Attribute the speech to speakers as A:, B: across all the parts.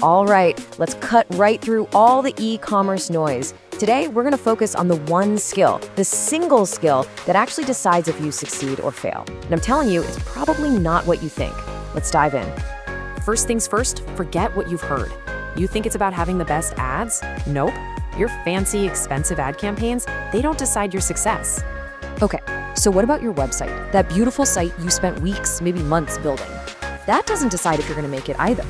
A: All right, let's cut right through all the e-commerce noise. Today, we're gonna focus on the one skill, the single skill that actually decides if you succeed or fail. And I'm telling you, it's probably not what you think. Let's dive in.
B: First things first, forget what you've heard. You think it's about having the best ads? Nope. Your fancy, expensive ad campaigns, they don't decide your success.
A: Okay, so what about your website? That beautiful site you spent weeks, maybe months building. That doesn't decide if you're gonna make it either.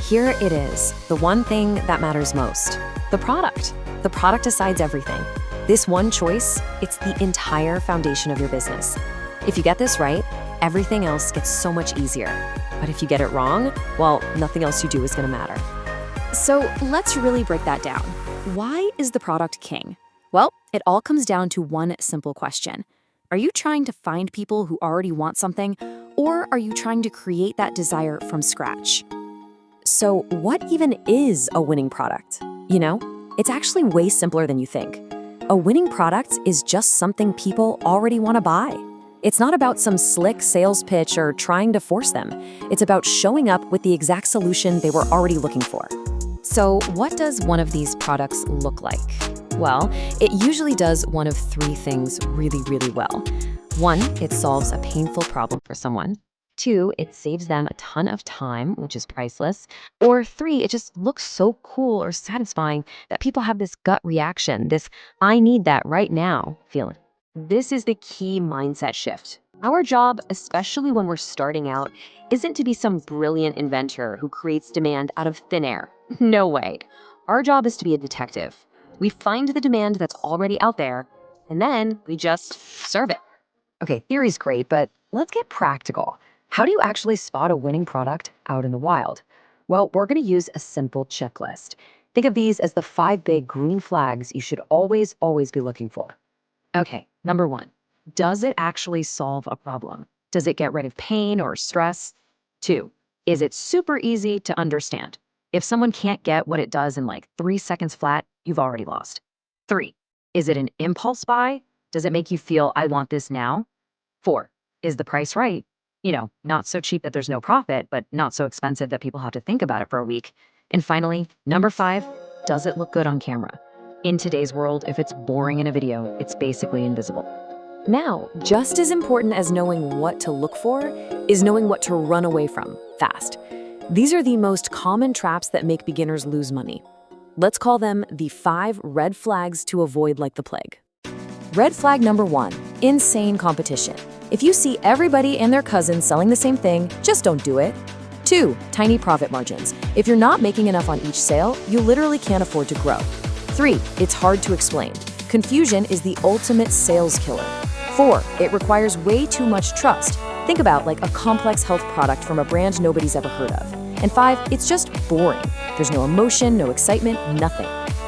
A: Here it is, the one thing that matters most. The product. The product decides everything. This one choice, it's the entire foundation of your business. If you get this right, everything else gets so much easier. But if you get it wrong, well, nothing else you do is gonna matter.
B: So let's really break that down. Why is the product king? Well, it all comes down to one simple question. Are you trying to find people who already want something, or are you trying to create that desire from scratch?
A: So what even is a winning product? You know, it's actually way simpler than you think. A winning product is just something people already want to buy. It's not about some slick sales pitch or trying to force them. It's about showing up with the exact solution they were already looking for.
B: So what does one of these products look like? Well, it usually does one of three things really, really well. One, it solves a painful problem for someone. Two, it saves them a ton of time, which is priceless. Or three, it just looks so cool or satisfying that people have this gut reaction, this "I need that right now" feeling. This is the key mindset shift. Our job, especially when we're starting out, isn't to be some brilliant inventor who creates demand out of thin air. No way. Our job is to be a detective. We find the demand that's already out there, and then we just serve it.
A: Okay, theory's great, but let's get practical. How do you actually spot a winning product out in the wild? Well, we're going to use a simple checklist. Think of these as the 5 big green flags you should always be looking for.
B: Okay, number one, does it actually solve a problem? Does it get rid of pain or stress? Two, is it super easy to understand? If someone can't get what it does in like 3 seconds flat, you've already lost. Three, is it an impulse buy? Does it make you feel, I want this now? Four, is the price right? You know, not so cheap that there's no profit, but not so expensive that people have to think about it for a week. And finally, number 5, does it look good on camera? In today's world, if it's boring in a video, it's basically invisible.
A: Now, just as important as knowing what to look for is knowing what to run away from fast. These are the most common traps that make beginners lose money. Let's call them the 5 red flags to avoid like the plague. Red flag number 1, insane competition. If you see everybody and their cousins selling the same thing, just don't do it. 2, tiny profit margins. If you're not making enough on each sale, you literally can't afford to grow. 3, it's hard to explain. Confusion is the ultimate sales killer. 4, it requires way too much trust. Think about like a complex health product from a brand nobody's ever heard of. And 5, it's just boring. There's no emotion, no excitement, nothing.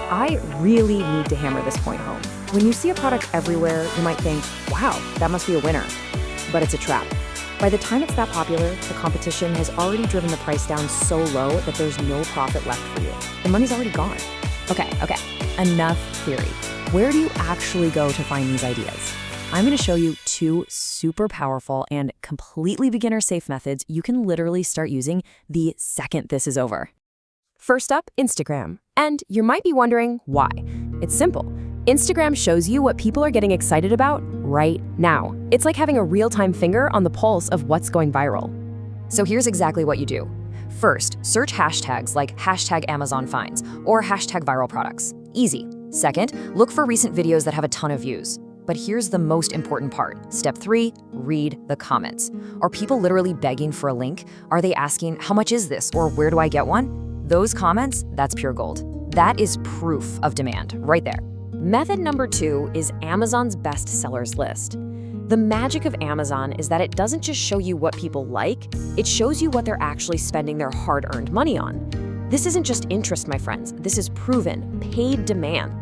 A: I really need to hammer this point home. When you see a product everywhere, you might think, wow, that must be a winner. But it's a trap. By the time it's that popular, the competition has already driven the price down so low that there's no profit left for you. The money's already gone. Okay, enough theory. Where do you actually go to find these ideas? I'm going to show you 2 super powerful and completely beginner-safe methods you can literally start using the second this is over. First up, Instagram. And you might be wondering why. It's simple. Instagram shows you what people are getting excited about right now. It's like having a real-time finger on the pulse of what's going viral. So here's exactly what you do. First, search hashtags like #AmazonFinds or #viral products. Easy. Second, look for recent videos that have a ton of views. But here's the most important part. Step 3, read the comments. Are people literally begging for a link? Are they asking, how much is this? Or where do I get one? Those comments, that's pure gold. That is proof of demand right there. Method number 2 is Amazon's best sellers list. The magic of Amazon is that it doesn't just show you what people like, it shows you what they're actually spending their hard-earned money on. This isn't just interest, my friends. This is proven, paid demand.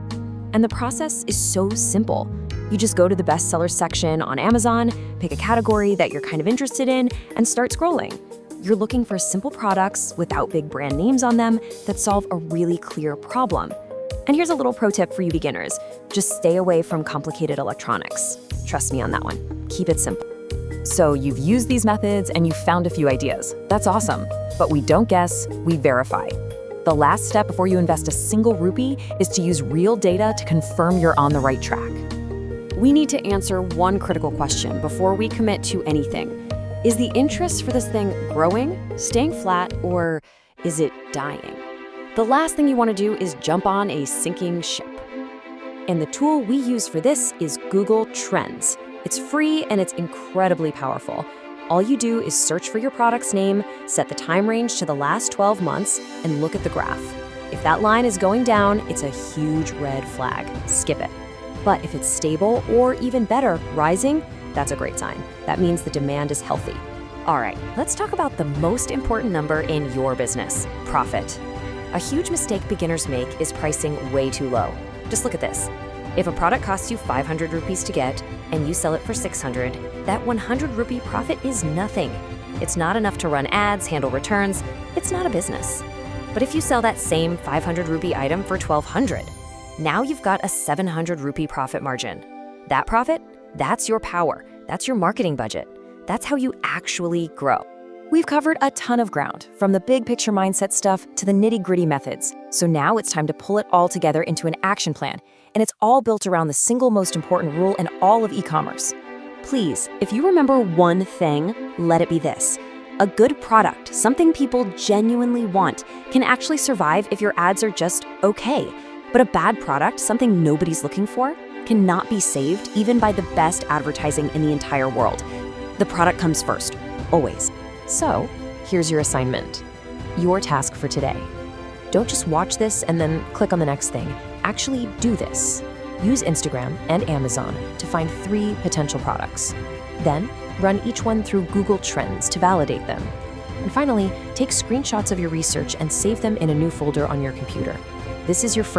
A: And the process is so simple. You just go to the bestseller section on Amazon, pick a category that you're kind of interested in, and start scrolling. You're looking for simple products without big brand names on them that solve a really clear problem. And here's a little pro tip for you beginners. Just stay away from complicated electronics. Trust me on that one. Keep it simple. So you've used these methods and you've found a few ideas. That's awesome. But we don't guess, we verify. The last step before you invest a single rupee is to use real data to confirm you're on the right track. We need to answer one critical question before we commit to anything. Is the interest for this thing growing, staying flat, or is it dying? The last thing you want to do is jump on a sinking ship. And the tool we use for this is Google Trends. It's free and it's incredibly powerful. All you do is search for your product's name, set the time range to the last 12 months, and look at the graph. If that line is going down, it's a huge red flag. Skip it. But if it's stable or even better, rising, that's a great sign. That means the demand is healthy. All right, let's talk about the most important number in your business, profit. A huge mistake beginners make is pricing way too low. Just look at this. If a product costs you 500 rupees to get and you sell it for 600, that 100 rupee profit is nothing. It's not enough to run ads, handle returns. It's not a business. But if you sell that same 500 rupee item for 1200, now you've got a 700 rupee profit margin. That profit, that's your power. That's your marketing budget. That's how you actually grow. We've covered a ton of ground, from the big picture mindset stuff to the nitty-gritty methods. So now it's time to pull it all together into an action plan. And it's all built around the single most important rule in all of e-commerce. Please, if you remember one thing, let it be this. A good product, something people genuinely want, can actually survive if your ads are just okay. But a bad product, something nobody's looking for, cannot be saved even by the best advertising in the entire world. The product comes first, always. So, here's your assignment. Your task for today. Don't just watch this and then click on the next thing. Actually do this. Use Instagram and Amazon to find 3 potential products. Then, run each one through Google Trends to validate them. And finally, take screenshots of your research and save them in a new folder on your computer. This is your first